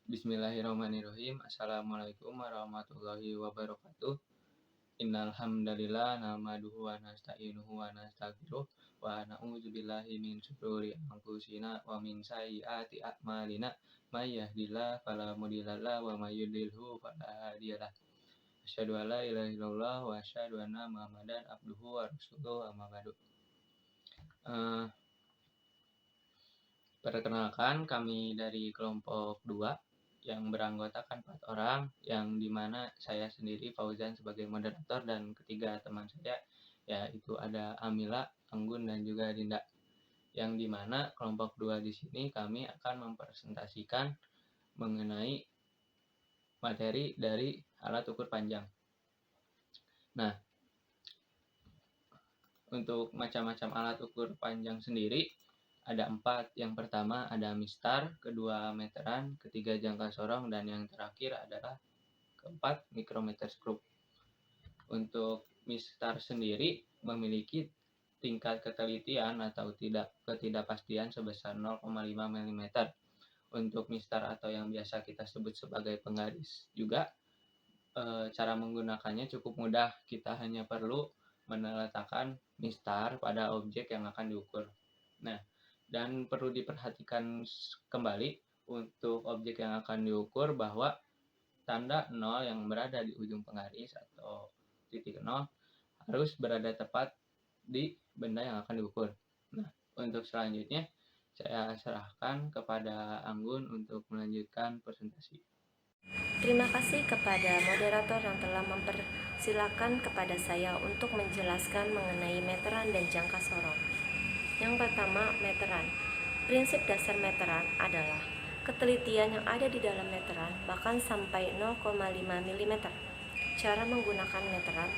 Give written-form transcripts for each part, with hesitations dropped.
Bismillahirrahmanirrahim. Assalamualaikum warahmatullahi wabarakatuh. Innal hamdalillah nahmaduhu wa nasta'inuhu wa nastaghfiruh wa na'udzubillahi min syururi anfusina wa min sayyiati a'malina may yahdihillahu fala mudhillalah wa may yudlilhu fala hadiyalah. Asyhadu an la ilaha illallah wa asyhadu anna Muhammadan abduhu wa rasuluhu amma ba'du. Perkenalkan, kami dari kelompok 2 yang beranggotakan 4 orang, yang dimana saya sendiri Fauzan sebagai moderator dan ketiga teman saya yaitu ada Amila, Anggun dan juga Dinda. Yang dimana kelompok 2 di sini kami akan mempresentasikan mengenai materi dari alat ukur panjang. Nah, untuk macam-macam alat ukur panjang sendiri ada 4. Yang pertama ada mistar, kedua meteran, ketiga jangka sorong, dan yang terakhir adalah keempat mikrometer skrup. Untuk mistar sendiri memiliki tingkat ketelitian atau ketidakpastian sebesar 0,5 mm. Untuk mistar atau yang biasa kita sebut sebagai penggaris juga cara menggunakannya cukup mudah. Kita hanya perlu meletakkan mistar pada objek yang akan diukur. Nah, dan perlu diperhatikan kembali untuk objek yang akan diukur bahwa tanda 0 yang berada di ujung penggaris atau titik 0 harus berada tepat di benda yang akan diukur. Nah, untuk selanjutnya saya serahkan kepada Anggun untuk melanjutkan presentasi. Terima kasih kepada moderator yang telah mempersilakan kepada saya untuk menjelaskan mengenai meteran dan jangka sorong. Yang pertama, meteran. Prinsip dasar meteran adalah ketelitian yang ada di dalam meteran bahkan sampai 0,5 mm. Cara menggunakan meteran.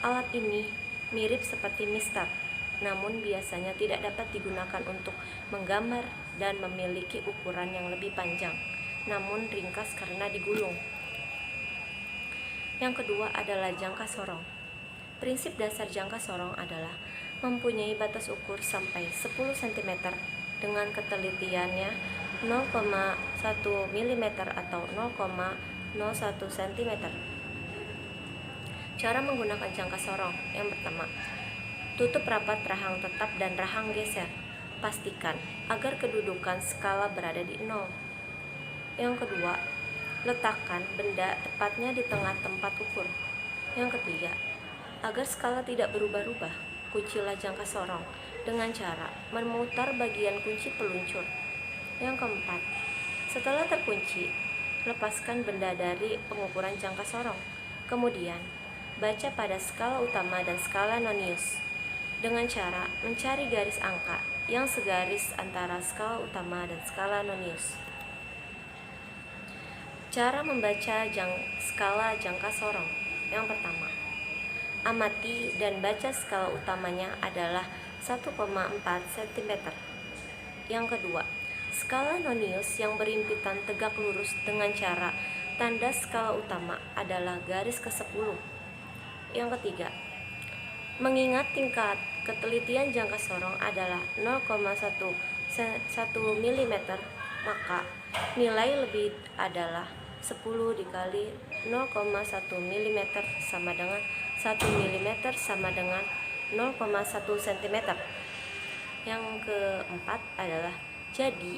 Alat ini mirip seperti mistar, namun biasanya tidak dapat digunakan untuk menggambar dan memiliki ukuran yang lebih panjang, namun ringkas karena digulung. Yang kedua adalah jangka sorong. Prinsip dasar jangka sorong adalah mempunyai batas ukur sampai 10 cm dengan ketelitiannya 0,1 mm atau 0,01 cm. Cara menggunakan jangka sorong. Yang pertama, tutup rapat rahang tetap dan rahang geser. Pastikan agar kedudukan skala berada di 0. Yang kedua, letakkan benda tepatnya di tengah tempat ukur. Yang ketiga, agar skala tidak berubah-ubah, kuncilah jangka sorong dengan cara memutar bagian kunci peluncur. Yang keempat, setelah terkunci, lepaskan benda dari pengukuran jangka sorong. Kemudian, baca pada skala utama dan skala nonius dengan cara mencari garis angka yang segaris antara skala utama dan skala nonius. Cara membaca skala jangka sorong. Yang pertama, amati dan baca skala utamanya adalah 1,4 cm. Yang kedua, skala nonius yang berimpitan tegak lurus dengan cara tanda skala utama adalah garis ke-10. Yang ketiga, mengingat tingkat ketelitian jangka sorong adalah 0,1 mm, maka nilai lebih adalah 10 dikali 0,1 mm sama dengan 1 mm sama dengan 0,1 cm. Yang keempat adalah jadi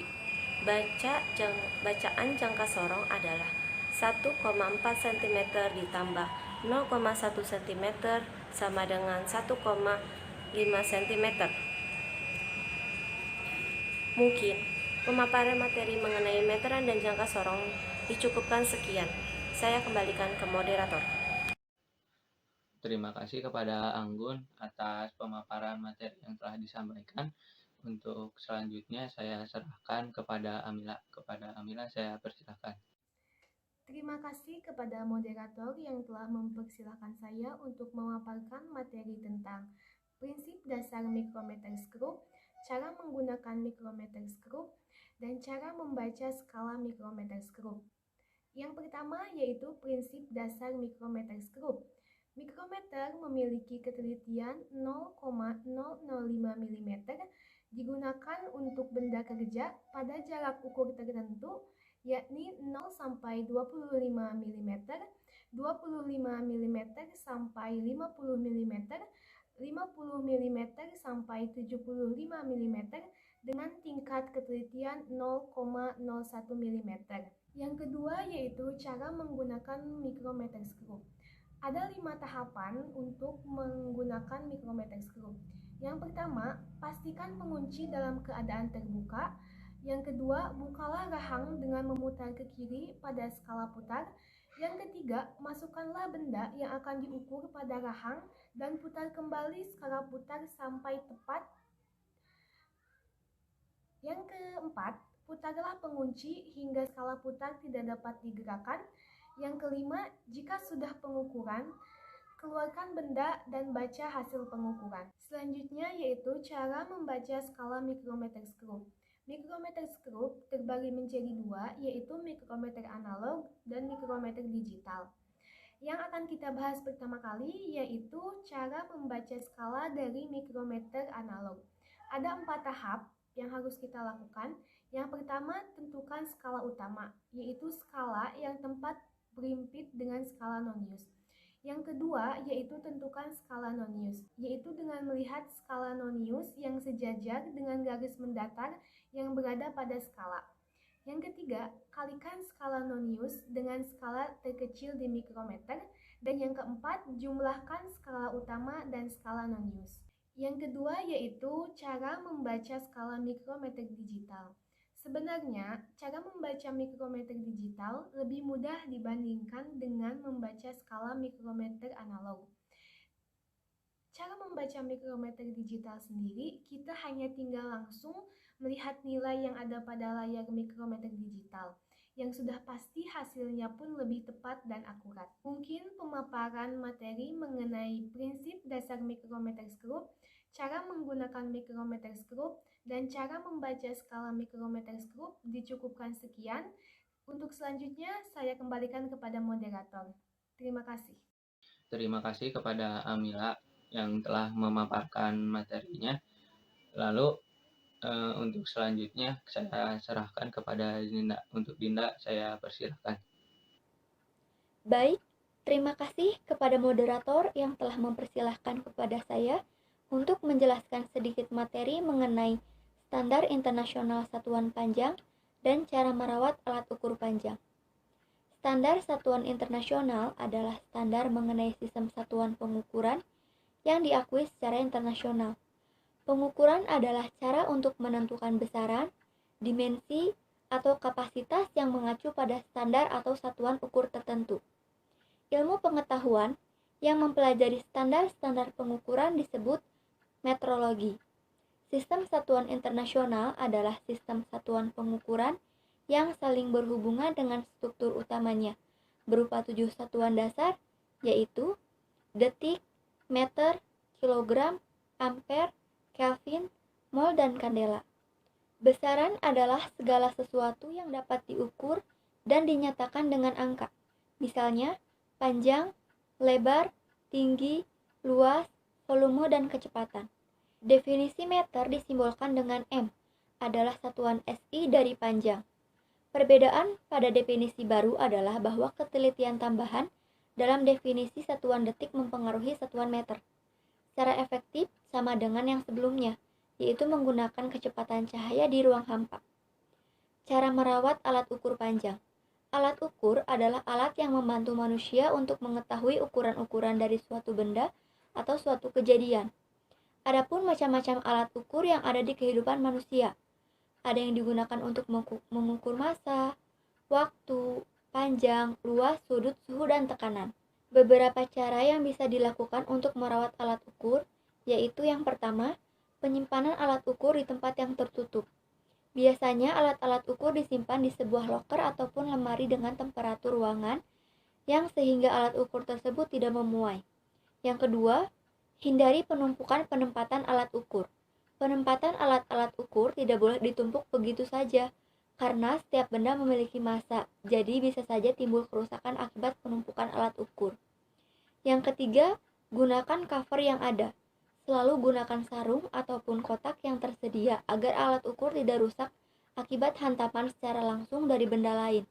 bacaan jangka sorong adalah 1,4 cm ditambah 0,1 cm sama dengan 1,5 cm. Mungkin pemaparan materi mengenai meteran dan jangka sorong dicukupkan sekian. Saya kembalikan ke moderator. Terima kasih kepada Anggun atas pemaparan materi yang telah disampaikan. Untuk selanjutnya saya serahkan kepada Amila. Kepada Amila saya persilakan. Terima kasih kepada moderator yang telah mempersilahkan saya untuk memaparkan materi tentang prinsip dasar mikrometer skrup, cara menggunakan mikrometer skrup, dan cara membaca skala mikrometer skrup. Yang pertama yaitu prinsip dasar mikrometer skrup. Mikrometer memiliki ketelitian 0,005 mm digunakan untuk benda kerja pada jarak ukur tertentu yakni 0 sampai 25 mm, 25 mm sampai 50 mm, 50 mm sampai 75 mm dengan tingkat ketelitian 0,01 mm. Yang kedua yaitu cara menggunakan micrometer screw. Ada 5 tahapan untuk menggunakan micrometer screw. Yang pertama, pastikan pengunci dalam keadaan terbuka. Yang kedua, bukalah rahang dengan memutar ke kiri pada skala putar. Yang ketiga, masukkanlah benda yang akan diukur pada rahang dan putar kembali skala putar sampai tepat. Yang keempat, putarlah pengunci hingga skala putar tidak dapat digerakkan. Yang kelima, jika sudah pengukuran, keluarkan benda dan baca hasil pengukuran. Selanjutnya yaitu cara membaca skala micrometer screw. Micrometer screw terbagi menjadi dua, yaitu micrometer analog dan micrometer digital. Yang akan kita bahas pertama kali yaitu cara membaca skala dari micrometer analog. Ada 4 tahap yang harus kita lakukan. Yang pertama, tentukan skala utama, yaitu skala yang tempat berimpit dengan skala nonius. Yang kedua, yaitu tentukan skala nonius, yaitu dengan melihat skala nonius yang sejajar dengan garis mendatar yang berada pada skala. Yang ketiga, kalikan skala nonius dengan skala terkecil di mikrometer. Dan yang keempat, jumlahkan skala utama dan skala nonius. Yang kedua yaitu cara membaca skala mikrometer digital. Sebenarnya, cara membaca mikrometer digital lebih mudah dibandingkan dengan membaca skala mikrometer analog. Cara membaca mikrometer digital sendiri, kita hanya tinggal langsung melihat nilai yang ada pada layar mikrometer digital, yang sudah pasti hasilnya pun lebih tepat dan akurat. Mungkin pemaparan materi mengenai prinsip dasar micrometer screw, cara menggunakan micrometer screw, dan cara membaca skala micrometer screw dicukupkan sekian. Untuk selanjutnya, saya kembalikan kepada moderator. Terima kasih. Terima kasih kepada Amila yang telah memaparkan materinya. Lalu untuk selanjutnya saya serahkan kepada Dinda. Untuk Dinda, saya persilahkan. Baik, terima kasih kepada moderator yang telah mempersilahkan kepada saya untuk menjelaskan sedikit materi mengenai standar internasional satuan panjang dan cara merawat alat ukur panjang. Standar satuan internasional adalah standar mengenai sistem satuan pengukuran yang diakui secara internasional. Pengukuran adalah cara untuk menentukan besaran, dimensi, atau kapasitas yang mengacu pada standar atau satuan ukur tertentu. Ilmu pengetahuan yang mempelajari standar-standar pengukuran disebut metrologi. Sistem satuan internasional adalah sistem satuan pengukuran yang saling berhubungan dengan struktur utamanya, berupa 7 satuan dasar, yaitu detik, meter, kilogram, ampere, kelvin, mol, dan kandela. Besaran adalah segala sesuatu yang dapat diukur dan dinyatakan dengan angka. Misalnya, panjang, lebar, tinggi, luas, volume, dan kecepatan. Definisi meter disimbolkan dengan M, adalah satuan SI dari panjang. Perbedaan pada definisi baru adalah bahwa ketelitian tambahan dalam definisi satuan detik mempengaruhi satuan meter. Secara efektif sama dengan yang sebelumnya, yaitu menggunakan kecepatan cahaya di ruang hampa. Cara merawat alat ukur panjang. Alat ukur adalah alat yang membantu manusia untuk mengetahui ukuran-ukuran dari suatu benda atau suatu kejadian. Adapun macam-macam alat ukur yang ada di kehidupan manusia. Ada yang digunakan untuk mengukur massa, waktu, panjang, luas, sudut, suhu, dan tekanan. Beberapa cara yang bisa dilakukan untuk merawat alat ukur, yaitu yang pertama, penyimpanan alat ukur di tempat yang tertutup. Biasanya alat-alat ukur disimpan di sebuah loker ataupun lemari dengan temperatur ruangan yang sehingga alat ukur tersebut tidak memuai. Yang kedua, hindari penempatan alat ukur. Penempatan alat-alat ukur tidak boleh ditumpuk begitu saja, karena setiap benda memiliki massa, jadi bisa saja timbul kerusakan akibat penumpukan alat ukur. Yang ketiga, gunakan cover yang ada. Selalu gunakan sarung ataupun kotak yang tersedia agar alat ukur tidak rusak akibat hantaman secara langsung dari benda lain.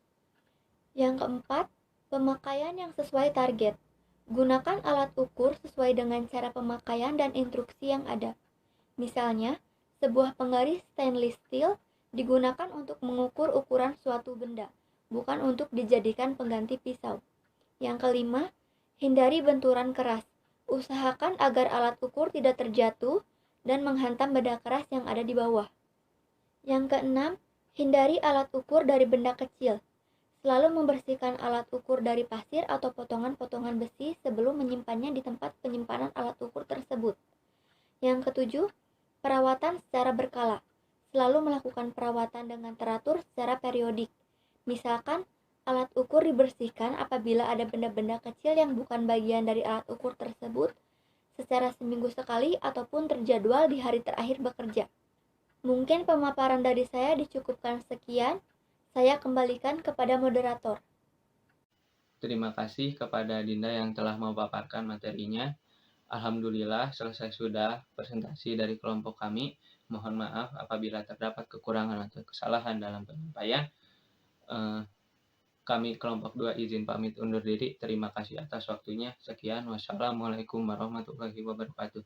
Yang keempat, pemakaian yang sesuai target. Gunakan alat ukur sesuai dengan cara pemakaian dan instruksi yang ada. Misalnya, sebuah penggaris stainless steel digunakan untuk mengukur ukuran suatu benda, bukan untuk dijadikan pengganti pisau. Yang kelima, hindari benturan keras. Usahakan agar alat ukur tidak terjatuh dan menghantam benda keras yang ada di bawah. Yang keenam, hindari alat ukur dari benda kecil. Selalu membersihkan alat ukur dari pasir atau potongan-potongan besi sebelum menyimpannya di tempat penyimpanan alat ukur tersebut. Yang ketujuh, perawatan secara berkala. Selalu melakukan perawatan dengan teratur secara periodik. Misalkan, alat ukur dibersihkan apabila ada benda-benda kecil yang bukan bagian dari alat ukur tersebut secara seminggu sekali ataupun terjadwal di hari terakhir bekerja. Mungkin pemaparan dari saya dicukupkan sekian. Saya kembalikan kepada moderator. Terima kasih kepada Dinda yang telah memaparkan materinya. Alhamdulillah selesai sudah presentasi dari kelompok kami. Mohon maaf apabila terdapat kekurangan atau kesalahan dalam penyampaian. Kami kelompok 2 izin pamit undur diri. Terima kasih atas waktunya. Sekian. Wassalamualaikum warahmatullahi wabarakatuh.